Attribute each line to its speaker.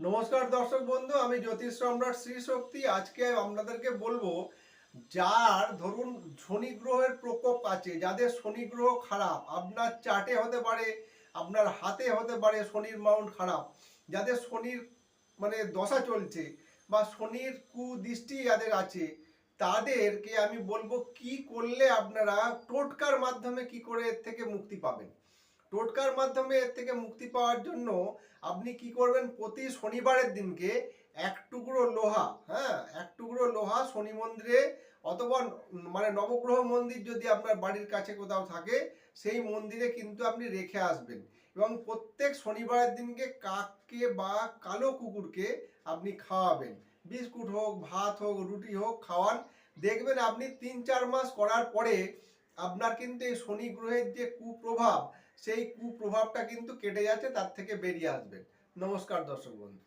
Speaker 1: নমস্কার দর্শক বন্ধু, আমি জ্যোতিষ সম্রাট শ্রী শক্তি। আজকে আপনাদেরকে বলবো, যার ধরুন শনি গ্রহের প্রকোপ আছে, যাদের শনি গ্রহ খারাপ, আপনার চার্টে হতে পারে, আপনার হাতে হতে পারে শনির মাউন্ট খারাপ, যাদের শনির দশা চলছে বা শনির কুদৃষ্টি যাদের আছে, তাদেরকে আমি বলবো কি করলে আপনারা টোটকার মাধ্যমে কি করে এর থেকে মুক্তি পাবেন। টোটকার মাধ্যমে এর থেকে মুক্তি পাওয়ার জন্য আপনি কি করবেন, প্রতি শনিবারের দিনকে এক টুকরো লোহা, এক টুকরো লোহা শনি মন্দিরে অথবা নবগ্রহ মন্দির যদি আপনার বাড়ির কাছে কোথাও থাকে, সেই মন্দিরে কিন্তু আপনি রেখে আসবেন। এবং প্রত্যেক শনিবারের দিনকে কাককে বা কালো কুকুরকে আপনি খাওয়াবেন। বিস্কুট হোক, ভাত হোক, রুটি হোক, খাওয়ান। দেখবেন আপনি 3-4 মাস করার পরে আপনার কিন্তু এই শনি গ্রহের যে কুপ্রভাব, সেই কুপ্রভাবটা কিন্তু কেটে যাচ্ছে, তার থেকে বেরিয়ে আসবেন। নমস্কার দর্শক বন্ধু।